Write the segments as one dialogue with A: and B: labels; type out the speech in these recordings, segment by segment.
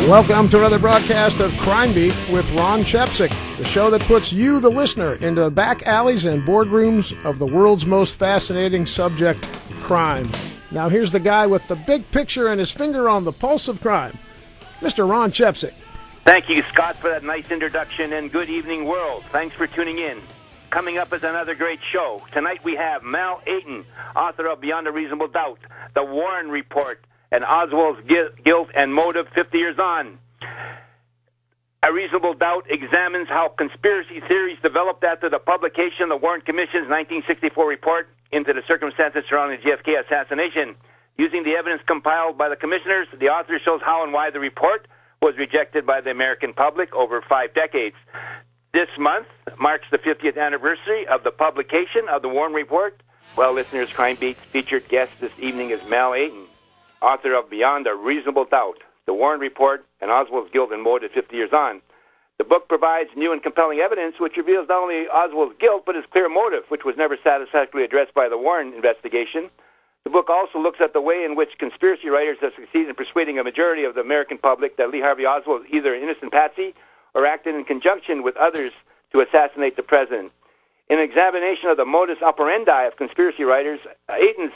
A: Welcome to another broadcast of Crime Beat with Ron Chepsick, the show that puts you, the listener, into the back alleys and boardrooms of the world's most fascinating subject, crime. Now here's the guy with the big picture and his finger on the pulse of crime, Mr. Ron Chepsick.
B: Thank you, Scott, for that nice introduction, and good evening, world. Thanks for tuning in. Coming up is another great show. Tonight we have Mel Ayton, author of Beyond a Reasonable Doubt, The Warren Report, and Oswald's Guilt and Motive 50 Years On. A Reasonable Doubt examines how conspiracy theories developed after the publication of the Warren Commission's 1964 report into the circumstances surrounding the JFK assassination. Using the evidence compiled by the commissioners, the author shows how and why the report was rejected by the American public over 5 decades. This month marks the 50th anniversary of the publication of the Warren Report. Well, listeners, Crime Beat's featured guest this evening is Mel Ayton, author of Beyond a Reasonable Doubt, The Warren Report, and Oswald's Guilt and Motive 50 Years On. The book provides new and compelling evidence which reveals not only Oswald's guilt, but his clear motive, which was never satisfactorily addressed by the Warren investigation. The book also looks at the way in which conspiracy writers have succeeded in persuading a majority of the American public that Lee Harvey Oswald was either an innocent patsy or acted in conjunction with others to assassinate the president. In an examination of the modus operandi of conspiracy writers, Ayton's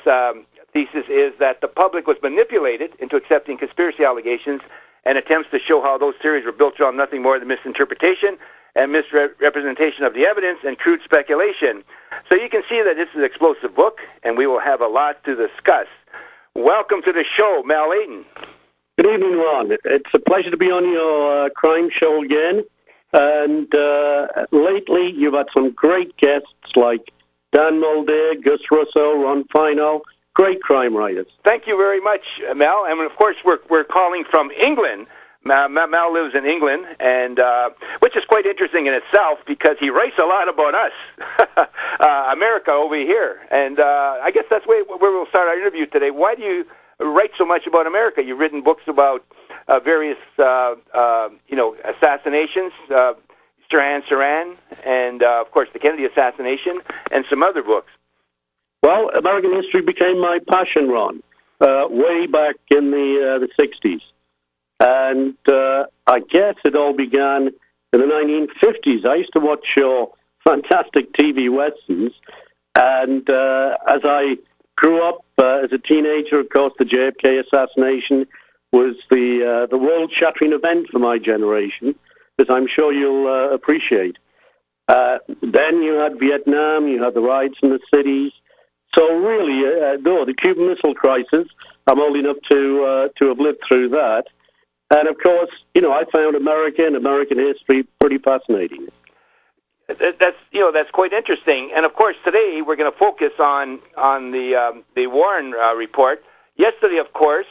B: thesis is that the public was manipulated into accepting conspiracy allegations and attempts to show how those theories were built on nothing more than misinterpretation and misrepresentation of the evidence and crude speculation. So you can see that this is an explosive book, and we will have a lot to discuss. Welcome to the show, Mel Ayton.
C: Good evening, Ron. It's a pleasure to be on your crime show again. And lately, you've had some great guests like Dan Mulder, Gus Russo, Ron Fino, great crime writers.
B: Thank you very much, Mel. And of course, we're calling from England. Mel lives in England, and which is quite interesting in itself because he writes a lot about us, America over here. And I guess that's where we'll start our interview today. Why do you write so much about America? You've written books about various, assassinations, Sirhan Sirhan, and of course the Kennedy assassination, and some other books.
C: Well, American history became my passion, Ron, way back in the 60s. And I guess it all began in the 1950s. I used to watch your fantastic TV westerns, and as I grew up as a teenager, of course, the JFK assassination was the world-shattering event for my generation, as I'm sure you'll appreciate. Then you had Vietnam, you had the riots in the cities. So really, the Cuban Missile Crisis, I'm old enough to have lived through that. And, of course, I found America and American history pretty fascinating.
B: That's quite interesting. And, of course, today we're going to focus on the Warren report. Yesterday, of course,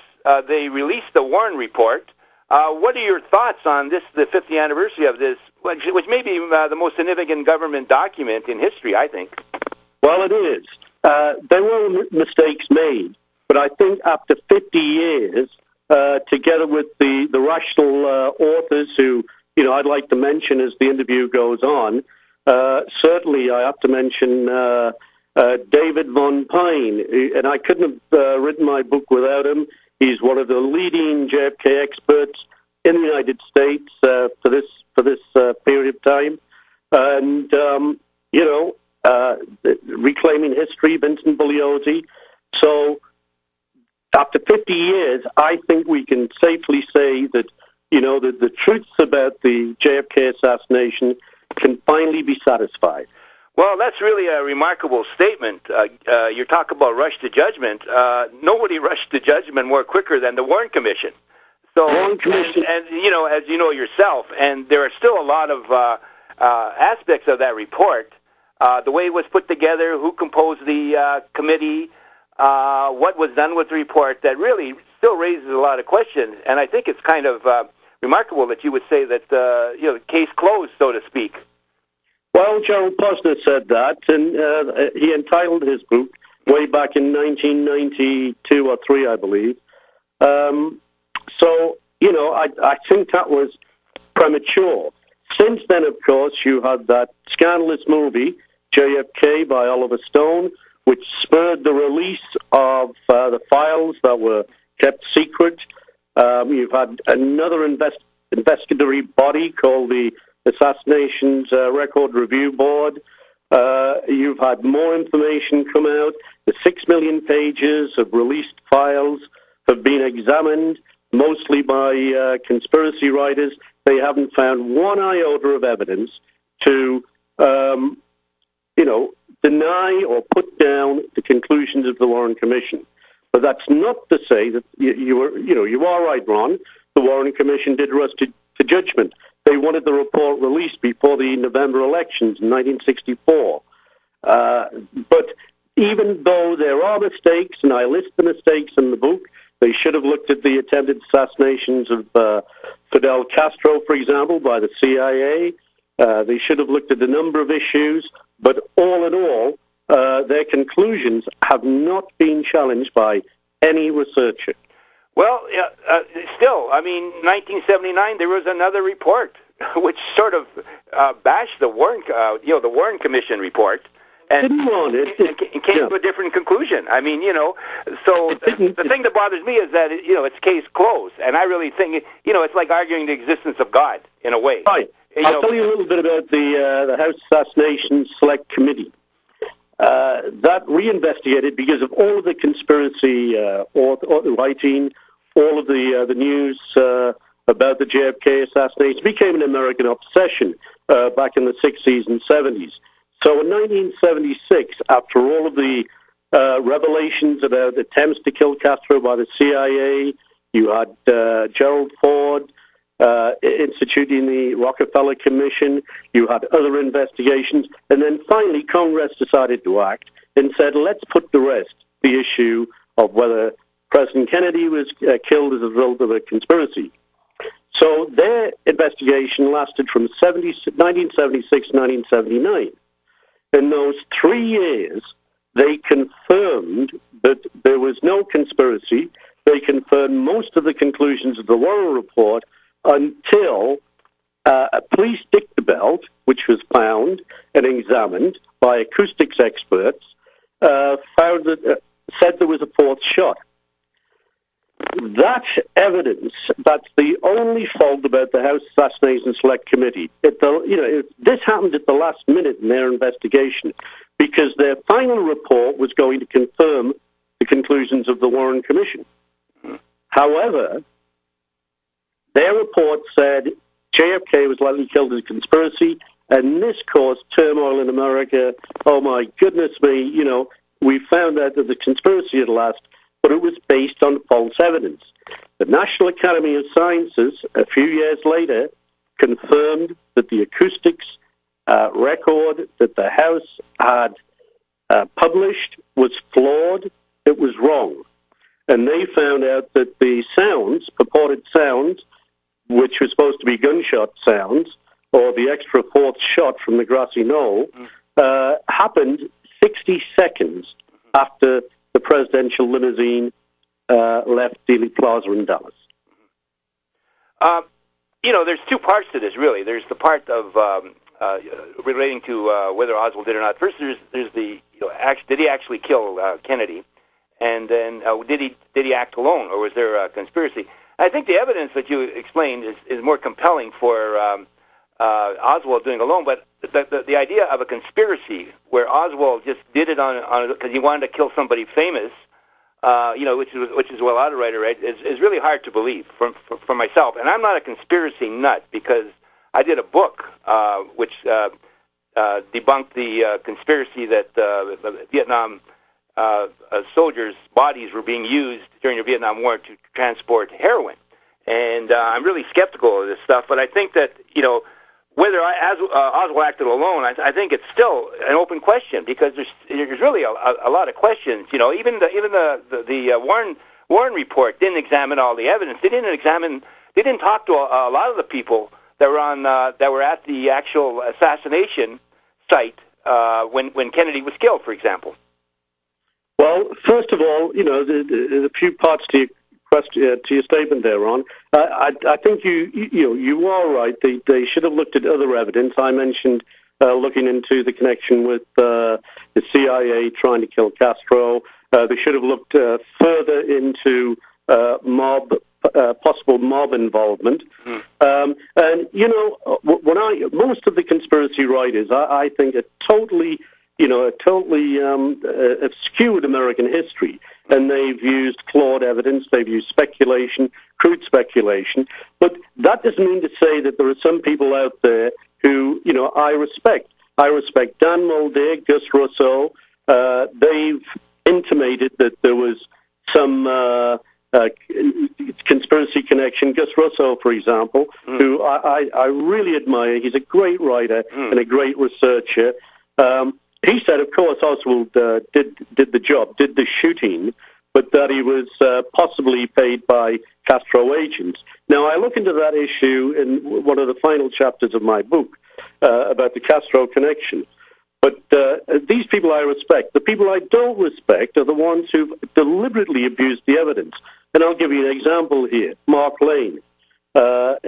B: they released the Warren report. What are your thoughts on this, the 50th anniversary of this, which may be the most significant government document in history, I think?
C: Well, it is. There were mistakes made, but I think after 50 years, together with the rational authors who, I'd like to mention as the interview goes on, certainly I have to mention David Von Pine, and I couldn't have written my book without him. He's one of the leading JFK experts in the United States for this period of time, and Reclaiming History, Vincent Bugliosi. So after 50 years, I think we can safely say that, the truths about the JFK assassination can finally be satisfied.
B: Well, that's really a remarkable statement. You talk about rush to judgment. Nobody rushed to judgment more quicker than the Warren Commission. So, Warren Commission. And as you know yourself, and there are still a lot of aspects of that report. The way it was put together, who composed the committee, what was done with the report, that really still raises a lot of questions. And I think it's kind of remarkable that you would say that, case closed, so to speak.
C: Well, Gerald Posner said that, and he entitled his book way back in 1992 or 3, I believe. I think that was premature. Since then, of course, you had that scandalous movie, JFK by Oliver Stone, which spurred the release of the files that were kept secret. You've had another investigatory body called the Assassinations Record Review Board. You've had more information come out. The 6 million pages of released files have been examined, mostly by conspiracy writers. They haven't found one iota of evidence to, deny or put down the conclusions of the Warren Commission. But that's not to say that you are right, Ron. The Warren Commission did rush to judgment. They wanted the report released before the November elections in 1964. But even though there are mistakes, and I list the mistakes in the book, they should have looked at the attempted assassinations of Fidel Castro, for example, by the CIA. They should have looked at a number of issues, but all in all, their conclusions have not been challenged by any researcher.
B: Well, still, 1979, there was another report which sort of bashed the Warren, the Warren Commission report, and came to a different conclusion. So the thing that bothers me is that it's case closed, and I really think it's like arguing the existence of God in a way.
C: Right. I'll tell you a little bit about the House Assassination Select Committee. That reinvestigated because of all of the conspiracy writing, all of the news about the JFK assassination became an American obsession back in the 60s and 70s. So in 1976, after all of the revelations about attempts to kill Castro by the CIA, you had Gerald Ford instituting the Rockefeller Commission, you had other investigations, and then finally Congress decided to act and said, let's put to rest the issue of whether President Kennedy was killed as a result of a conspiracy. So their investigation lasted from 1976 to 1979. In those 3 years, they confirmed that there was no conspiracy. They confirmed most of the conclusions of the Warren Report until a police dicta belt, which was found and examined by acoustics experts, said there was a fourth shot. That evidence, that's the only fault about the House Assassination Select Committee. This happened at the last minute in their investigation because their final report was going to confirm the conclusions of the Warren Commission. However, their report said JFK was likely killed as a conspiracy, and this caused turmoil in America. Oh, my goodness me, we found out that the conspiracy at last, but it was based on false evidence. The National Academy of Sciences, a few years later, confirmed that the acoustics record that the House had published was flawed. It was wrong. And they found out that the sounds, purported sounds, which were supposed to be gunshot sounds, or the extra fourth shot from the grassy knoll, happened 60 seconds after the presidential limousine left Dealey Plaza in Dallas.
B: There's two parts to this, really. There's the part of relating to whether Oswald did or not. First, there's the did he actually kill Kennedy, and then did he act alone, or was there a conspiracy? I think the evidence that you explained is more compelling for Oswald doing alone, but the idea of a conspiracy where Oswald just did it on because he wanted to kill somebody famous, which is well out of right, is really hard to believe for myself. And I'm not a conspiracy nut because I did a book which debunked the conspiracy that Vietnam soldiers' bodies were being used during the Vietnam War to transport heroin. And I'm really skeptical of this stuff, but I think that, whether Oswald acted alone, I think it's still an open question because there's really a lot of questions. Even the Warren report didn't examine all the evidence. They didn't talk to a lot of the people that were at the actual assassination site when Kennedy was killed, for example.
C: Well, first of all, there's a few parts to your statement there, Ron. I think you are right. They should have looked at other evidence. I mentioned looking into the connection with the CIA trying to kill Castro. They should have looked further into mob possible mob involvement. And, you know, most of the conspiracy writers, I think, are totally skewed American history. And they've used flawed evidence, they've used speculation, crude speculation. But that doesn't mean to say that there are some people out there who, you know, I respect. I respect Dan Mulder, Gus Russo. They've intimated that there was some conspiracy connection. Gus Russo, for example, who I really admire. He's a great writer and a great researcher. He said, of course, Oswald did the job, did the shooting, but that he was possibly paid by Castro agents. Now, I look into that issue in one of the final chapters of my book about the Castro connection. But these people I respect. The people I don't respect are the ones who've deliberately abused the evidence. And I'll give you an example here. Mark Lane.
B: Right.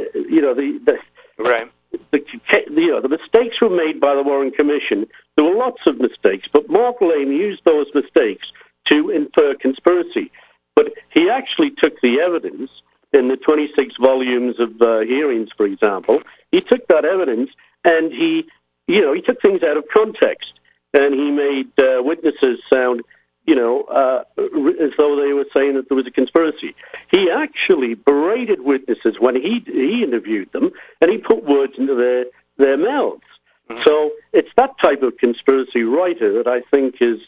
C: The mistakes were made by the Warren Commission. There were lots of mistakes, but Mark Lane used those mistakes to infer conspiracy. But he actually took the evidence in the 26 volumes of hearings, for example. He took that evidence and he took things out of context, and he made witnesses sound, as though they were saying that there was a conspiracy. He actually berated witnesses when he interviewed them, and he put words into their mouths. So it's that type of conspiracy writer that I think is,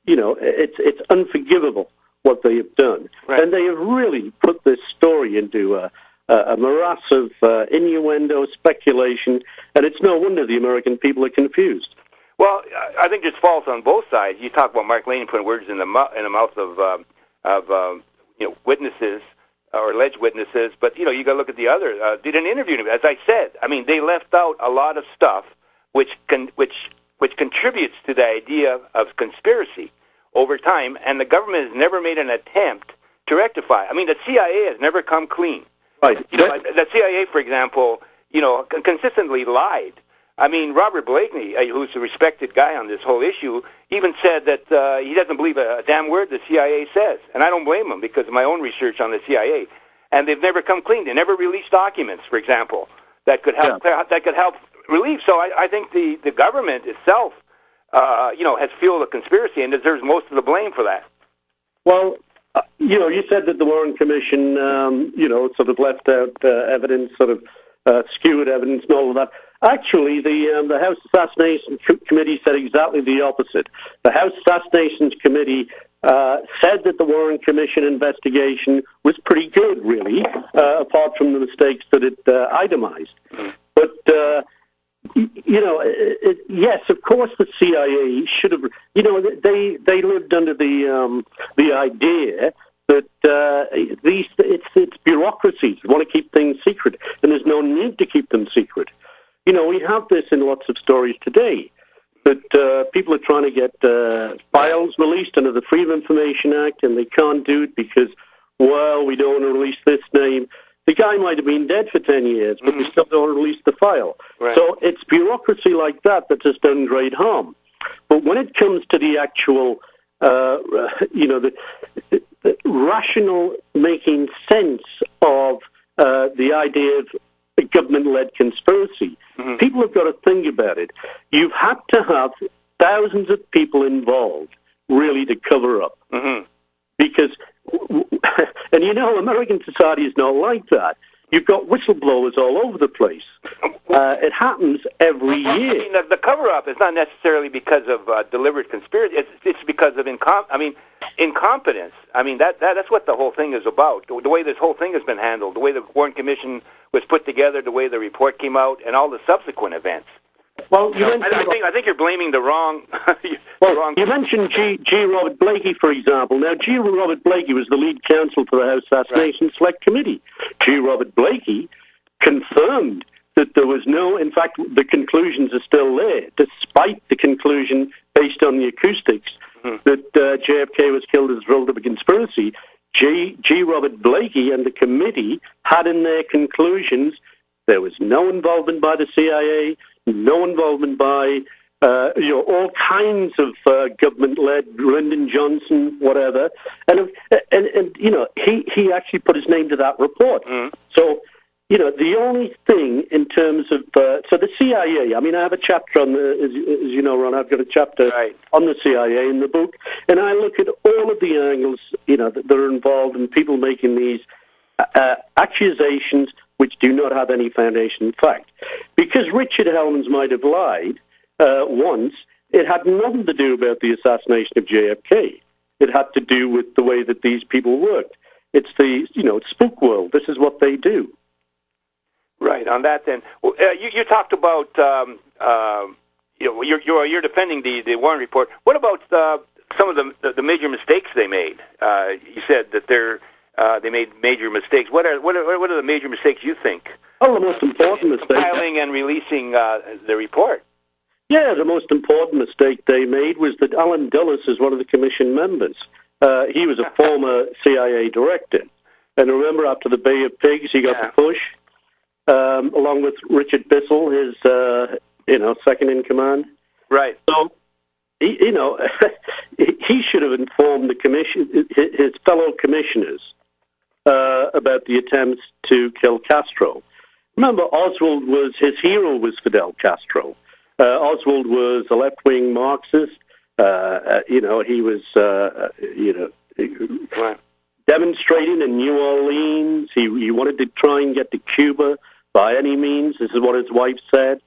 C: it's unforgivable what they have done.
B: Right.
C: And they have really put this story into a morass of innuendo, speculation, and it's no wonder the American people are confused.
B: Well, I think it's false on both sides. You talk about Mark Lane putting words in the mouth of witnesses or alleged witnesses, but you got to look at the other. Did an interview, as I said. I mean, they left out a lot of stuff which contributes to the idea of conspiracy over time, and the government has never made an attempt to rectify. I mean, the CIA has never come clean.
C: Right.
B: The CIA, for example, consistently lied. I mean, Robert Blakeney, who's a respected guy on this whole issue, even said that he doesn't believe a damn word the CIA says. And I don't blame him because of my own research on the CIA. And they've never come clean. They never released documents, for example, that could help relieve. So I think the government itself, has fueled a conspiracy and deserves most of the blame for that.
C: Well, you said that the Warren Commission, sort of left out evidence, sort of skewed evidence and all of that. Actually, the House Assassinations Committee said exactly the opposite. The House Assassinations Committee said that the Warren Commission investigation was pretty good, really, apart from the mistakes that it itemized. But, yes, of course the CIA should have, they lived under the idea that it's bureaucracies want to keep things secret, and there's no need to keep them secret. We have this in lots of stories today, that people are trying to get files released under the Freedom of Information Act, and they can't do it because, well, we don't want to release this name. The guy might have been dead for 10 years, but we still don't release the file.
B: Right.
C: So it's bureaucracy like that has done great harm. But when it comes to the actual, the rational making sense of the idea of a government-led conspiracy, people have got to think about it. You've had to have thousands of people involved, really, to cover up. Because, and American society is not like that. You've got whistleblowers all over the place. It happens every year.
B: I mean, the cover-up is not necessarily because of deliberate conspiracy. It's because of incompetence. I mean, that's what the whole thing is about. The way this whole thing has been handled, the way the Warren Commission was put together, the way the report came out, and all the subsequent events.
C: Well,
B: I think you're blaming the wrong.
C: You mentioned G. Robert Blakey, for example. Now, G. Robert Blakey was the lead counsel for the House Assassination Select Committee. G. Robert Blakey confirmed that there was no. In fact, the conclusions are still there, despite the conclusion based on the acoustics that JFK was killed as a result of a conspiracy. G. Robert Blakey and the committee had in their conclusions there was no involvement by the CIA, no involvement by all kinds of government-led, Lyndon Johnson, whatever, and he actually put his name to that report. So, the only thing in terms of so the CIA. I mean, I have a chapter on as you know, Ron. I've got a chapter on the CIA in the book, and I look at all of the angles, that are involved in people making these accusations which do not have any foundation in fact. Because Richard Helms might have lied once, it had nothing to do about the assassination of JFK. It had to do with the way that these people worked. It's the, spook world. This is what they do.
B: Right. On that, then, you talked about, you're defending the Warren report. What about some of the major mistakes they made? You said that they made major mistakes. What are the major mistakes you think?
C: Oh, the most important mistake.
B: Compiling and releasing the report.
C: Yeah, the most important mistake they made was that Alan Dulles is one of the commission members. He was a former CIA director. And remember, after the Bay of Pigs, he got the push, along with Richard Bissell, his, second in command.
B: Right.
C: So, he should have informed the commission, his fellow commissioners, about the attempts to kill Castro. Remember, his hero was Fidel Castro. Oswald was a left-wing Marxist. He was, demonstrating in New Orleans. He wanted to try and get to Cuba by any means. This is what his wife said.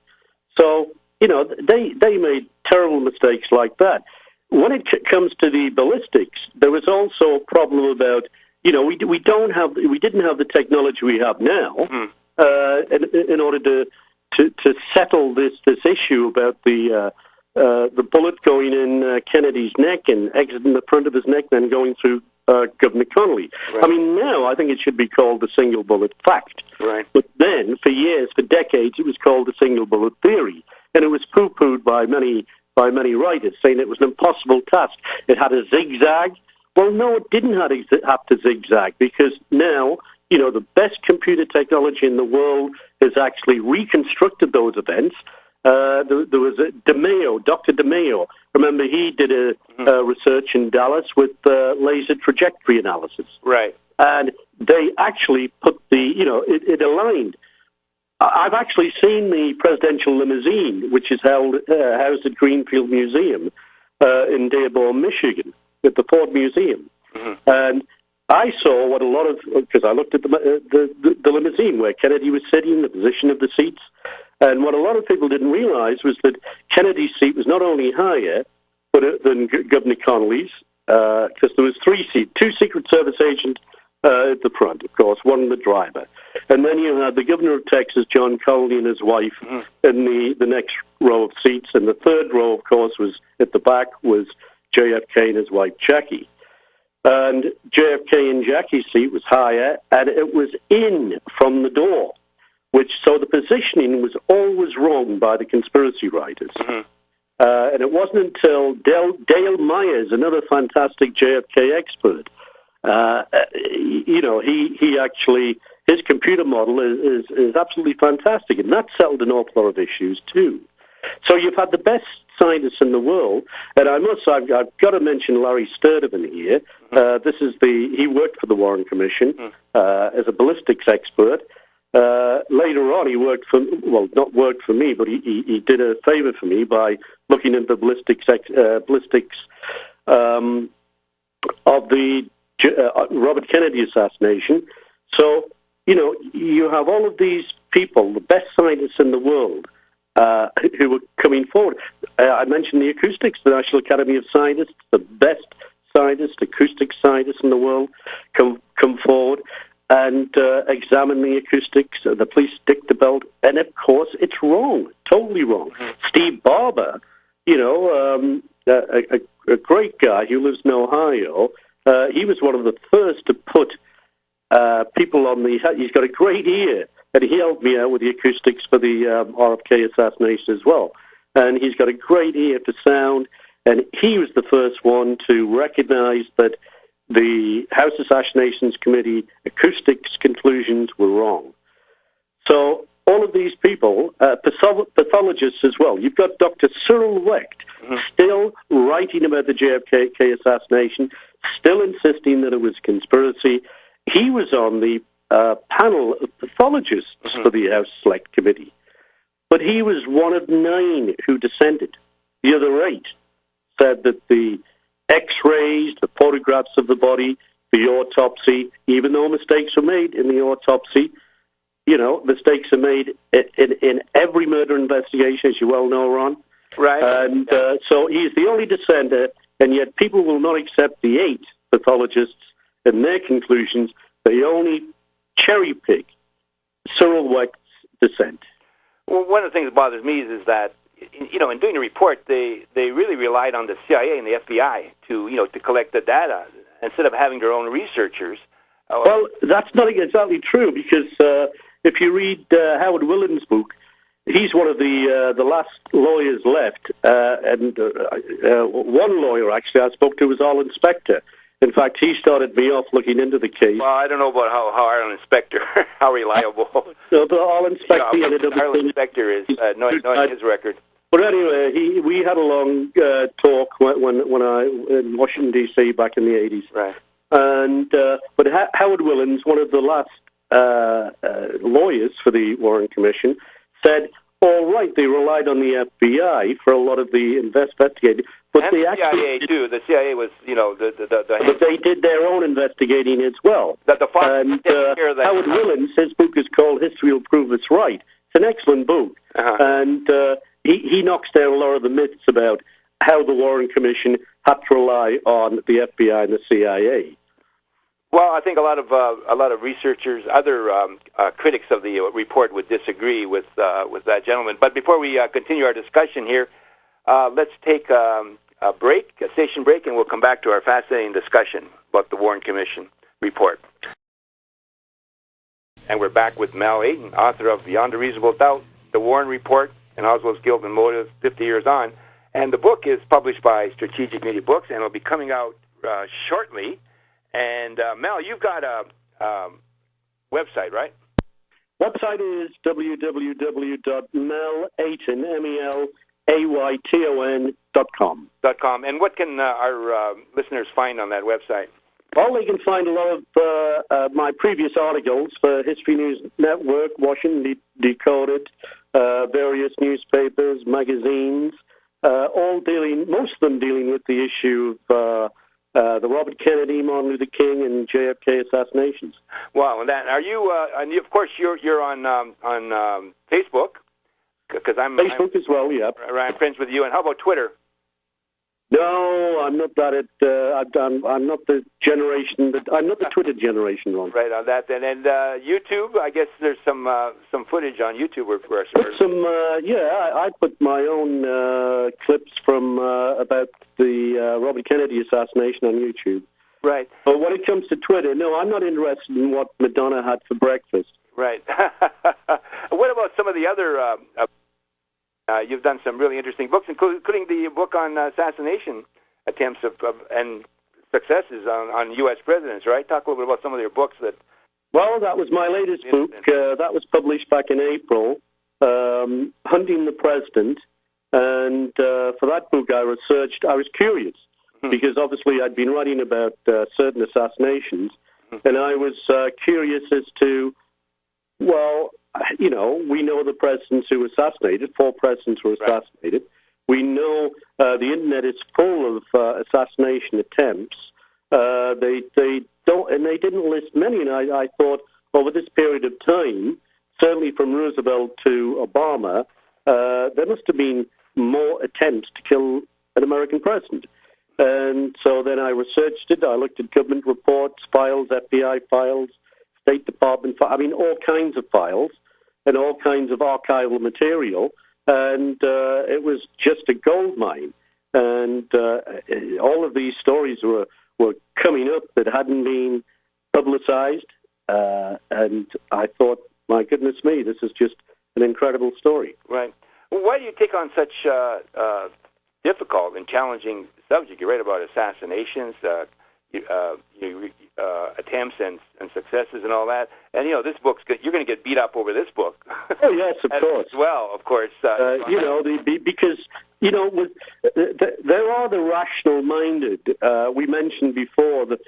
C: So, they made terrible mistakes like that. When it comes to the ballistics, there was also a problem about, we didn't have the technology we have now in order to settle this issue about the bullet going in Kennedy's neck and exiting the front of his neck, then going through Governor Connolly. Right. I mean, now I think it should be called the single bullet fact.
B: Right.
C: But then, for years, for decades, it was called the single bullet theory, and it was poo-pooed by many writers, saying it was an impossible task. It had a zigzag. Well, no, it didn't have to zigzag, because now, the best computer technology in the world has actually reconstructed those events. There was Dr. DeMayo. Remember, he did a research in Dallas with laser trajectory analysis.
B: Right.
C: And they actually put it aligned. I've actually seen the presidential limousine, which is housed at Greenfield Museum in Dearborn, Michigan, at the Ford Museum. Mm-hmm. And I saw because I looked at the limousine where Kennedy was sitting, the position of the seats, and what a lot of people didn't realize was that Kennedy's seat was not only higher than Governor Connolly's, because there was 3 seats, 2 Secret Service agents at the front, of course, one the driver. And then you had the governor of Texas, John Connolly, and his wife in the next row of seats, and the third row, of course, was at the back was JFK and his wife, Jackie. And JFK and Jackie's seat was higher, and it was in from the door, so the positioning was always wrong by the conspiracy writers. Mm-hmm. And it wasn't until Dale Myers, another fantastic JFK expert, he actually, his computer model is absolutely fantastic, and that settled an awful lot of issues too. So you've had the best scientists in the world, and I've got to mention Larry Sturtevant here. He worked for the Warren Commission as a ballistics expert. Later on, he not worked for me, but he did a favor for me by looking at the ballistics of the Robert Kennedy assassination. So, you have all of these people, the best scientists in the world, who were coming forward. I mentioned the acoustics, the National Academy of Scientists, the best scientists, acoustic scientists in the world, come forward and examine the acoustics. The police stick the belt, and of course, it's wrong, totally wrong. Mm-hmm. Steve Barber, a great guy who lives in Ohio, he was one of the first to put people on he's got a great ear, and he helped me out with the acoustics for the RFK assassination as well. And he's got a great ear for sound, and he was the first one to recognize that the House Assassinations Committee acoustics conclusions were wrong. So, all of these people, pathologists as well. You've got Dr. Cyril Wecht still writing about the JFK assassination, still insisting that it was conspiracy. He was on the panel of pathologists for the House Select Committee, but he was one of 9 who dissented. The other 8 said that the X-rays, the photographs of the body, the autopsy, even though mistakes were made in the autopsy, mistakes are made in every murder investigation, as you well know, Ron.
B: Right.
C: And so he's the only dissenter, and yet people will not accept the 8 pathologists and their conclusions. They only cherry-pick Cyril Wecht's dissent.
B: Well, one of the things that bothers me is that, in doing the report, they really relied on the CIA and the FBI to collect the data instead of having their own researchers.
C: Well, that's not exactly true, because if you read Howard Williams' book, he's one of the last lawyers left, and one lawyer, actually, I spoke to was Arlen Specter. In fact, he started me off looking into the case.
B: Well, I don't know about how Arlen Specter, how reliable.
C: So, but Arlen Specter ended up...
B: Arlen Specter is, knowing his record.
C: But anyway, we had a long talk when I in Washington, D.C. back in the 80s.
B: Right.
C: And but Howard Williams, one of the last lawyers for the Warren Commission, said, all right, they relied on the FBI for a lot of the investigating. But
B: and
C: they
B: the CIA, too. The CIA was,
C: But they did their own investigating as well.
B: And
C: Howard Williams, his book is called History Will Prove It's Right. It's an excellent book. And he knocks down a lot of the myths about how the Warren Commission had to rely on the FBI and the CIA.
B: Well, I think a lot of researchers, other critics of the report would disagree with that gentleman. But before we continue our discussion here, let's take a station break, and we'll come back to our fascinating discussion about the Warren Commission report. And we're back with Mel Ayton, author of Beyond a Reasonable Doubt, the Warren Report, and Oswald's Guilt and Motive 50 Years On. And the book is published by Strategic Media Books, and it'll be coming out shortly. And, Mel, you've got a website, right?
C: Website is www.melayton.com.
B: And what can our listeners find on that website?
C: Well, they can find a lot of my previous articles for History News Network, Washington Decoded, various newspapers, magazines, most of them dealing with the issue of the Robert Kennedy, Martin Luther King, and JFK assassinations. Wow,
B: and that are you? And of course, you're on Facebook, because I'm
C: as well. Yeah,
B: I'm friends with you. And how about Twitter?
C: No, I'm not that. I'm not the generation. I'm not the Twitter generation, Ron.
B: Right on that. And YouTube. I guess there's some footage on YouTube where
C: I put my own clips from about the Robert Kennedy assassination on YouTube.
B: Right.
C: But when it comes to Twitter, no, I'm not interested in what Madonna had for breakfast.
B: Right. What about some of the other? You've done some really interesting books, including the book on assassination attempts and successes on U.S. presidents, right? Talk a little bit about some of your books that...
C: Well, that was my latest book. That was published back in April, Hunting the President. And for that book, I was curious, because obviously I'd been writing about certain assassinations, and I was curious as to, well, we know the presidents who were assassinated, 4 presidents were assassinated. Right. We know the Internet is full of assassination attempts. They didn't list many, and I thought over this period of time, certainly from Roosevelt to Obama, there must have been more attempts to kill an American president. And so then I researched it. I looked at government reports, files, FBI files, State Department files, all kinds of files and all kinds of archival material. And it was just a gold mine. And all of these stories were coming up that hadn't been publicized. And I thought, my goodness me, this is just an incredible story.
B: Right. Well, why do you take on such difficult and challenging subject? You write about assassinations, attempts attempts and successes and all that. And, this book's good. You're going to get beat up over this book.
C: Oh, yes, of course.
B: Well, of course.
C: Because, there are the rational-minded. We mentioned before that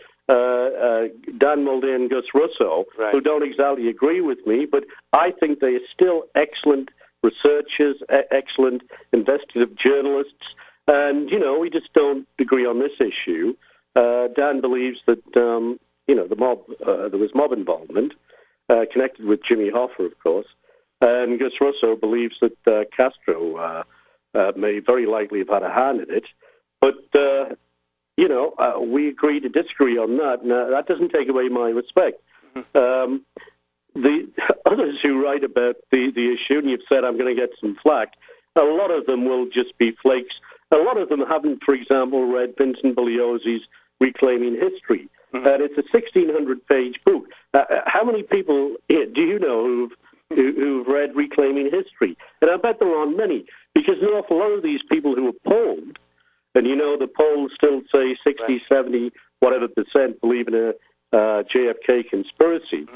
C: Dan Mulder and Gus Russo,
B: right,
C: who don't exactly agree with me, but I think they are still excellent researchers, excellent investigative journalists, and, we just don't agree on this issue. Dan believes that, the mob, there was mob involvement, connected with Jimmy Hoffa, of course, and Gus Russo believes that Castro may very likely have had a hand in it, but, we agree to disagree on that. Now, that doesn't take away my respect. The others who write about the issue, and you've said I'm going to get some flack, a lot of them will just be flakes. A lot of them haven't, for example, read Vincent Bugliosi's Reclaiming History. And it's a 1,600-page book. How many people do you know who've read Reclaiming History? And I bet there aren't many, because an awful lot of these people who are polled, and the polls still say 60, right, 70, whatever percent believe in a JFK conspiracy.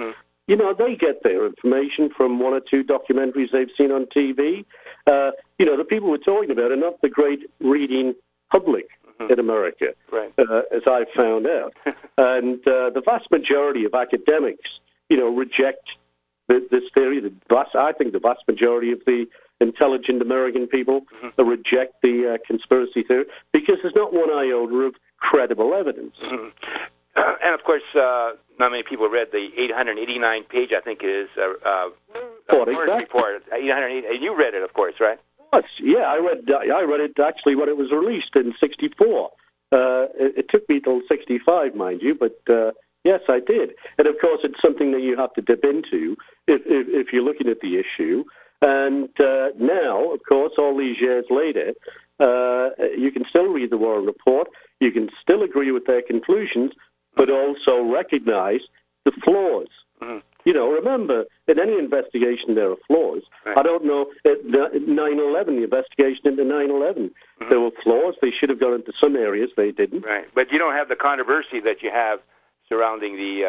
C: They get their information from one or two documentaries they've seen on TV. The people we're talking about are not the great reading public in America,
B: right,
C: as I've found out. And the vast majority of academics, reject this theory. I think the vast majority of the intelligent American people reject the conspiracy theory because there's not one iota of credible evidence.
B: And, of course, not many people read the 889-page, I think it is, report. 880, and you read it, of course, right?
C: Yes, yeah, I read it actually when it was released in '64. It took me till '65, mind you, but yes, I did. And of course, it's something that you have to dip into if you're looking at the issue. And now, of course, all these years later, you can still read the Warren Report. You can still agree with their conclusions, but also recognize the flaws. Remember, in any investigation there are flaws. Right. I don't know, at 9/11, the investigation into 9/11, there were flaws. They should have gone into some areas. They didn't.
B: Right, but you don't have the controversy that you have surrounding the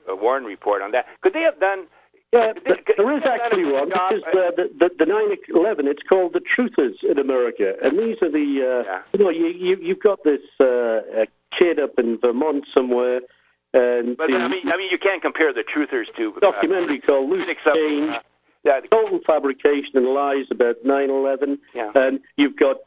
B: Warren Report on that. Could they have done...
C: Yeah, there is actually one, because the 9/11, it's called the Truthers in America, and these are the, you've got this kid up in Vermont somewhere, and
B: but I mean, you can't compare the Truthers to
C: documentary called Loose Change, total fabrication and lies about 9/11, and you've got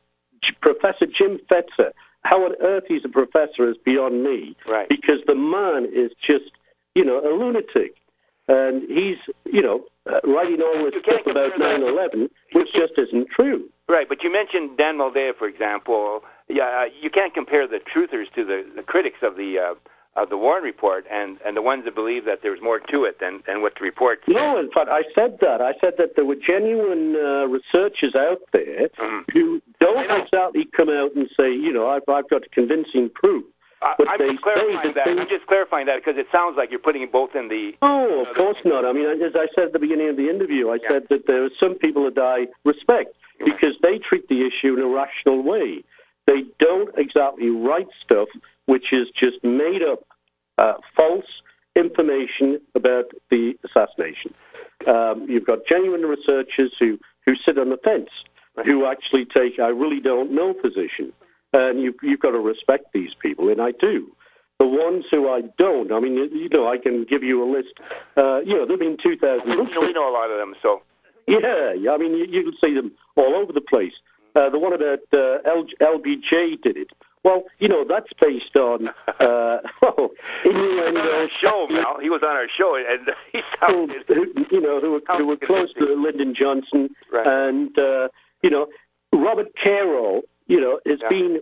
C: Professor Jim Fetzer. How on earth he's a professor is beyond me,
B: right?
C: Because the man is just, a lunatic. And he's, writing all this stuff about 9/11, which just isn't true.
B: Right, but you mentioned Dan Mulder, for example. You can't compare the truthers to the critics of the Warren Report and the ones that believe that there's more to it than what the report said.
C: No, in fact, I said that. I said that there were genuine researchers out there who don't exactly come out and say, I've got convincing proof.
B: I'm just clarifying that because it sounds like you're putting it both in the...
C: Oh, of course not. I mean, as I said at the beginning of the interview, I said that there are some people that I respect because they treat the issue in a rational way. They don't exactly write stuff which is just made up false information about the assassination. You've got genuine researchers who sit on the fence, who actually take I really don't know position. And you've got to respect these people, and I do. The ones who I don't, I mean, I can give you a list. There have been 2,000.
B: We know a lot of them, so.
C: Yeah, I mean, you can see them all over the place. The one about LBJ did it. Well, that's based on,
B: innuendo. Show, Mel. He was on our show, and he sounded...
C: who were close to Lyndon Johnson, right. And, Robert Caro, has been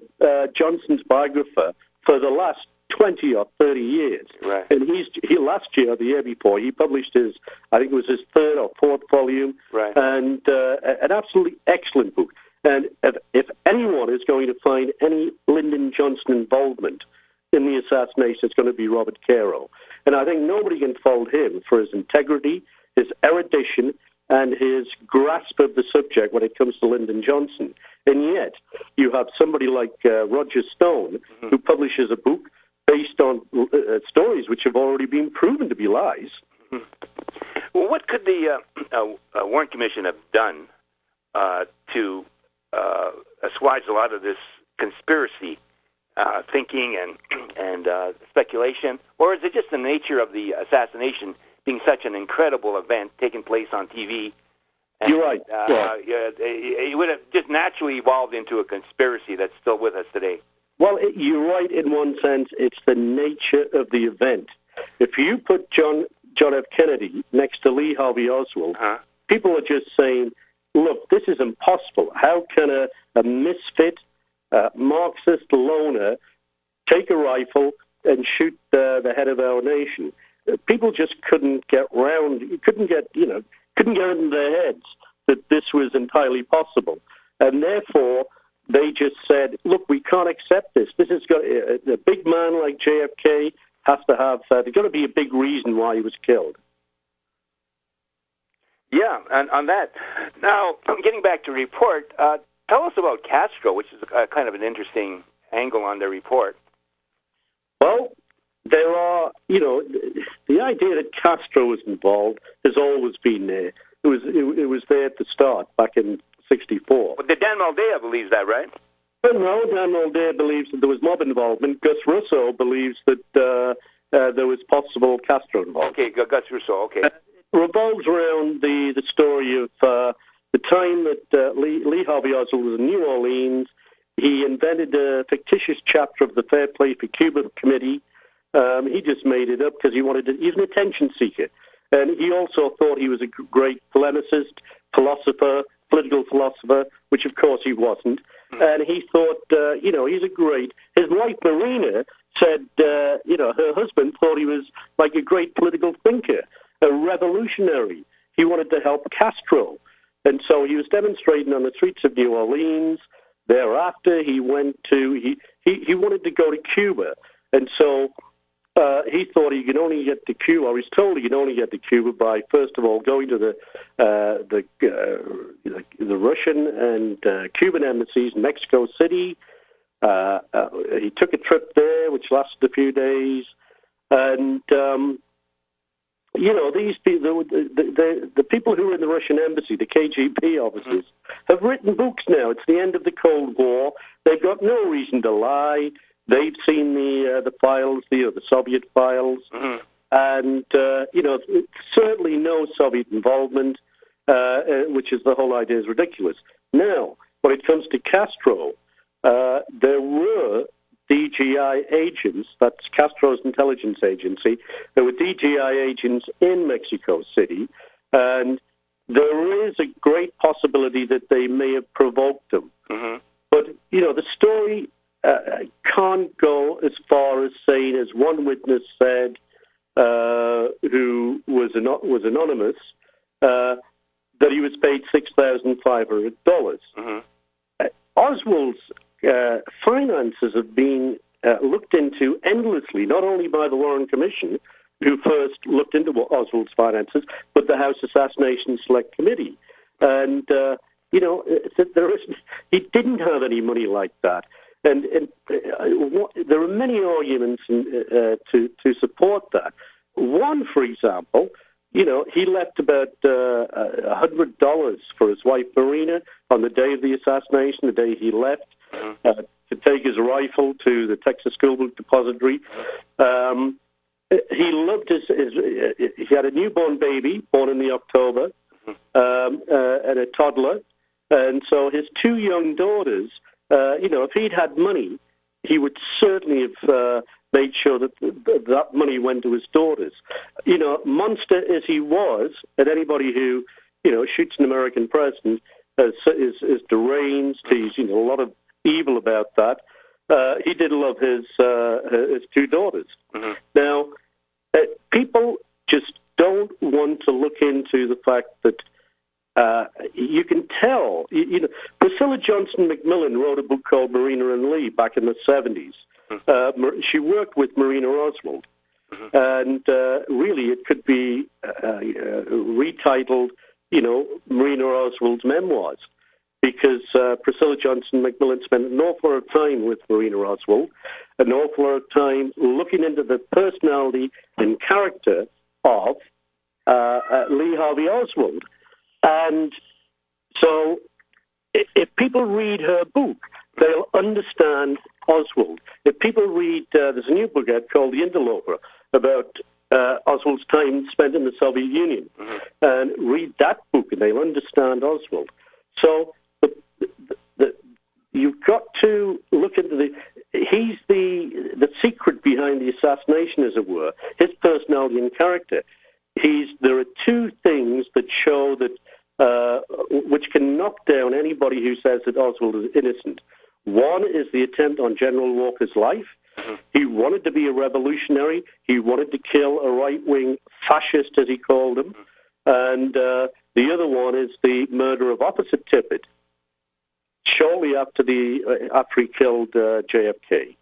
C: Johnson's biographer for the last 20 or 30 years.
B: Right.
C: And he last year, or the year before, he published his, I think it was his third or fourth volume,
B: right.
C: And an absolutely excellent book. And if anyone is going to find any Lyndon Johnson involvement in the assassination, it's going to be Robert Caro. And I think nobody can fault him for his integrity, his erudition, and his grasp of the subject when it comes to Lyndon Johnson. And yet, you have somebody like Roger Stone, who publishes a book based on stories which have already been proven to be lies.
B: Well, what could the Warren Commission have done to assuage a lot of this conspiracy thinking and speculation? Or is it just the nature of the assassination being such an incredible event taking place on TV? And,
C: You're right.
B: It would have just naturally evolved into a conspiracy that's still with us today.
C: Well, you're right in one sense. It's the nature of the event. If you put John F. Kennedy next to Lee Harvey Oswald, people are just saying, look, this is impossible. How can a misfit, Marxist loner take a rifle and shoot the head of our nation? People just couldn't get it in their heads that this was entirely possible. And therefore, they just said, look, we can't accept this. This has got a big man like JFK has to have, there's got to be a big reason why he was killed.
B: Yeah, and on that. Now, getting back to the report, tell us about Castro, which is kind of an interesting angle on the report.
C: Well, there are, the idea that Castro was involved has always been there. It was there at the start, back in 1964.
B: But Dan Moldea believes that, right?
C: Well, no, Dan Moldea believes that there was mob involvement. Gus Russo believes that there was possible Castro involvement.
B: Okay, Gus Russo, okay.
C: It revolves around the story of the time that Lee Harvey Oswald was in New Orleans. He invented a fictitious chapter of the Fair Play for Cuba Committee. He just made it up because he wanted to. He's an attention seeker. And he also thought he was a great polemicist, philosopher, political philosopher, which of course he wasn't. And he thought, he's a great... His wife, Marina, said, her husband thought he was like a great political thinker, a revolutionary. He wanted to help Castro. And so he was demonstrating on the streets of New Orleans. Thereafter, he went to... He wanted to go to Cuba. And so... he thought he could only get to Cuba, or he's told he could only get to Cuba by, first of all, going to the Russian and Cuban embassies in Mexico City. He took a trip there, which lasted a few days. And, these people, the people who were in the Russian embassy, the KGB officers, have written books now. It's the end of the Cold War. They've got no reason to lie. They've seen the files, the Soviet files, and certainly no Soviet involvement, which is the whole idea is ridiculous. Now, when it comes to Castro, there were DGI agents, that's Castro's intelligence agency, there were DGI agents in Mexico City, and there is a great possibility that they may have provoked them. But, the story... can't go as far as saying, as one witness said, who was anonymous, that he was paid $6,500. Oswald's finances have been looked into endlessly, not only by the Warren Commission, who first looked into Oswald's finances, but the House Assassination Select Committee. And, he didn't have any money like that. And there are many arguments to support that. One, for example, he left about $100 for his wife Marina on the day of the assassination, the day he left, to take his rifle to the Texas School Book Depository. He loved he had a newborn baby born in the October, and a toddler, and so his two young daughters. If he'd had money, he would certainly have made sure that that money went to his daughters. Monster as he was, and anybody who, shoots an American president is deranged. He's, a lot of evil about that. He did love his two daughters. Now, people just don't want to look into the fact that you can tell. Priscilla Johnson McMillan wrote a book called Marina and Lee back in the 70s. She worked with Marina Oswald. And really it could be retitled, Marina Oswald's memoirs. because Priscilla Johnson McMillan spent an awful lot of time with Marina Oswald, an awful lot of time looking into the personality and character of Lee Harvey Oswald. And so if people read her book, they'll understand Oswald. If people read, there's a new book out called The Interloper about Oswald's time spent in the Soviet Union, and read that book and they'll understand Oswald. So you've got to look into he's the secret behind the assassination, as it were, his personality and character. There are two things that show that which can knock down anybody who says that Oswald is innocent. One is the attempt on General Walker's life. He wanted to be a revolutionary. He wanted to kill a right-wing fascist, as he called him. And the other one is the murder of Officer Tippit shortly after he killed JFK.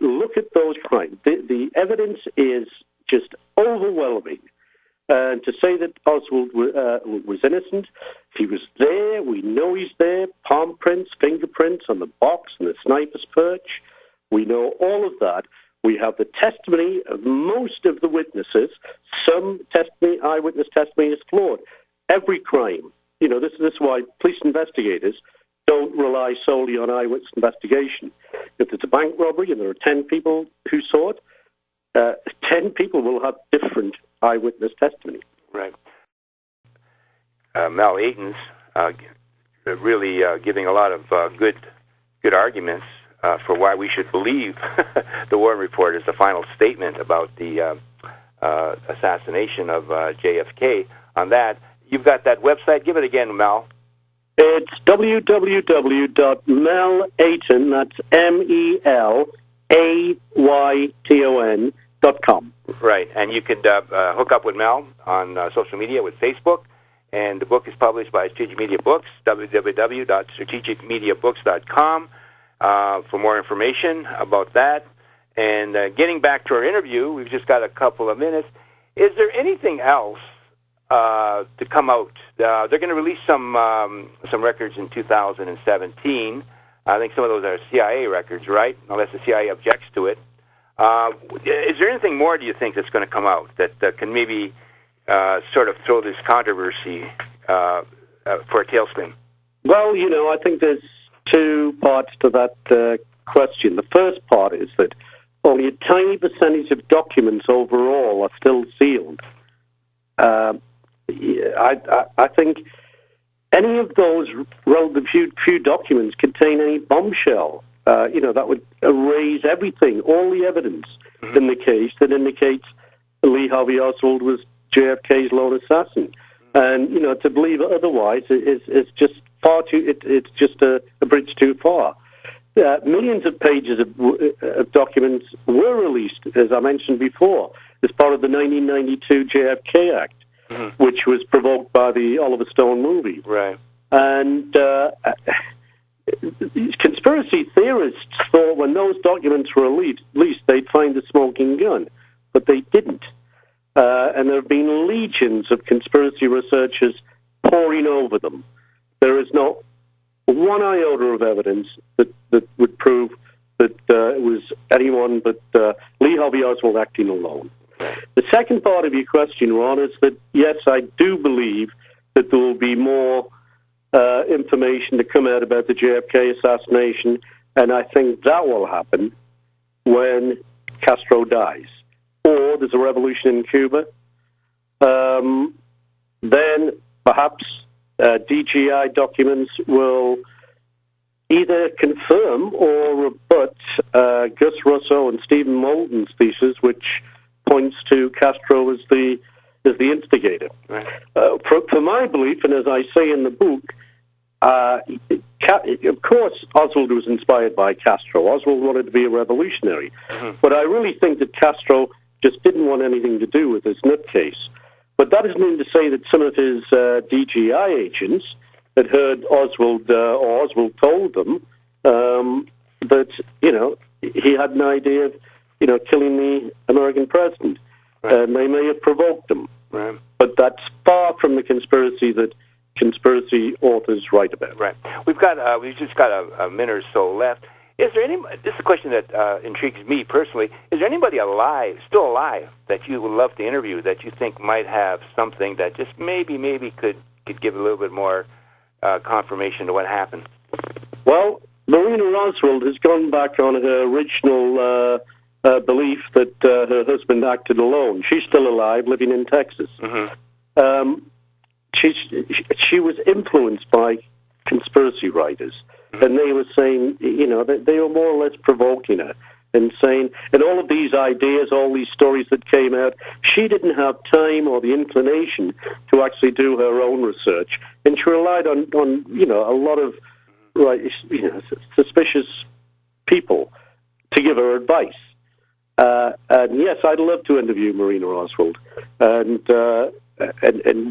C: Look at those crimes. The evidence is just overwhelming. And to say that Oswald was innocent, he was there, we know he's there, palm prints, fingerprints on the box and the sniper's perch. We know all of that. We have the testimony of most of the witnesses. Some testimony, eyewitness testimony, is flawed. Every crime, this is why police investigators don't rely solely on eyewitness investigation. If it's a bank robbery and there are 10 people who saw it, 10 people will have different eyewitness testimony.
B: Right. Mel Ayton's really giving a lot of good arguments for why we should believe the Warren Report is the final statement about the assassination of JFK. On that, you've got that website. Give it again, Mel.
C: It's www.melayton, that's MELAYTON.com.
B: Right, and you could hook up with Mel on social media with Facebook, and the book is published by Strategic Media Books, www.strategicmediabooks.com, for more information about that. And getting back to our interview, we've just got a couple of minutes. Is there anything else to come out? They're going to release some records in 2017. I think some of those are CIA records, right? Unless the CIA objects to it. Is there anything more, do you think, that's going to come out that can maybe sort of throw this controversy for a tailspin?
C: Well, I think there's two parts to that question. The first part is that only a tiny percentage of documents overall are still sealed. I think any of those relatively few documents contain any bombshell. That would erase everything, all the evidence in the case that indicates Lee Harvey Oswald was JFK's lone assassin. And, to believe otherwise is just far too, it's just a bridge too far. Millions of pages of documents were released, as I mentioned before, as part of the 1992 JFK Act, which was provoked by the Oliver Stone movie.
B: Right.
C: And conspiracy theorists thought when those documents were released, they'd find the smoking gun, but they didn't. And there have been legions of conspiracy researchers poring over them. There is not one iota of evidence that would prove that it was anyone but Lee Harvey Oswald acting alone. The second part of your question, Ron, is that, yes, I do believe that there will be more information to come out about the JFK assassination, and I think that will happen when Castro dies. Or there's a revolution in Cuba. Then perhaps DGI documents will either confirm or rebut Gus Russo and Stephen Moulton's thesis, which points to Castro as the instigator.
B: Right.
C: For my belief, and as I say in the book, of course Oswald was inspired by Castro. Oswald wanted to be a revolutionary. But I really think that Castro just didn't want anything to do with this nutcase. But that doesn't mean to say that some of his DGI agents had heard Oswald, or Oswald told them that, he had an idea of, killing the American president.
B: Right.
C: And they may have provoked him.
B: Right.
C: But that's far from the conspiracy that conspiracy authors write about.
B: Right. We've just got a minute or so left. Is there this is a question that intrigues me personally. Is there anybody still alive, that you would love to interview that you think might have something that just maybe could give a little bit more confirmation to what happened?
C: Well, Marina Oswald has gone back on her original belief that her husband acted alone. She's still alive, living in Texas.
B: Mm-hmm.
C: She was influenced by conspiracy writers, and they were saying, they were more or less provoking her and saying, and all of these ideas, all these stories that came out, she didn't have time or the inclination to actually do her own research, and she relied on a lot of suspicious people to give her advice. And yes, I'd love to interview Marina Oswald and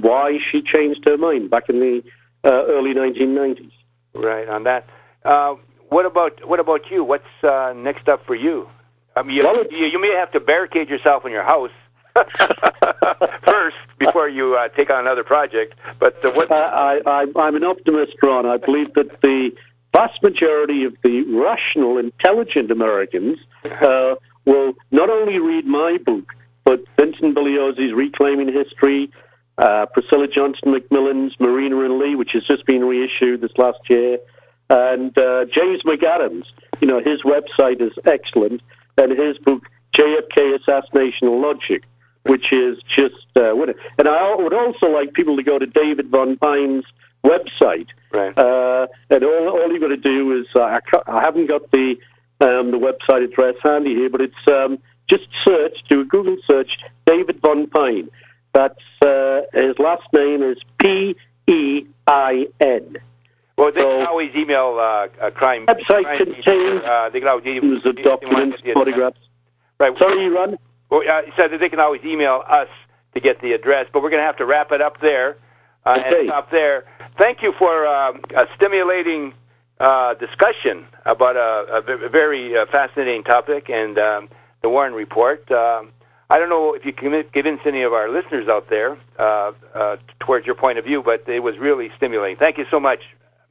C: why she changed her mind back in the early 1990s.
B: Right, on that. What about you? What's next up for you? I mean, you may have to barricade yourself in your house first before you take on another project. But
C: I'm an optimist, Ron. I believe that the vast majority of the rational, intelligent Americans will not only read my book, but Vincent Bugliosi's Reclaiming History, Priscilla Johnson McMillan's Marina and Lee, which has just been reissued this last year, and James McAdams. His website is excellent, and his book, JFK Assassination Logic, which is just winning. And I would also like people to go to David Von Pine's website.
B: Right.
C: And all you've got to do is, I haven't got the website address handy here, but it's just do a Google search, David Von Pine. That's his last name is Pein.
B: Well, they can always email crime.
C: Website contains
B: they can always email
C: the documents, photographs.
B: Right.
C: Sorry, Ron?
B: Well, he said that they can always email us to get the address, but we're going to have to wrap it up there and stop there. Thank you for a stimulating discussion about a very fascinating topic and the Warren Report. I don't know if you can convince any of our listeners out there towards your point of view, but it was really stimulating. Thank you so much,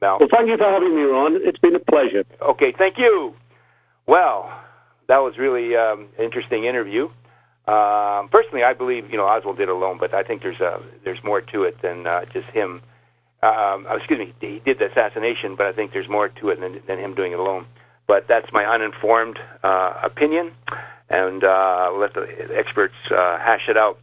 B: Mel.
C: Well, thank you for having me, Ron. It's been a pleasure.
B: Okay, thank you. Well, that was really an interesting interview. Personally, I believe Oswald did it alone, but I think there's more to it than just him. He did the assassination, but I think there's more to it than him doing it alone. But that's my uninformed opinion, and let the experts hash it out.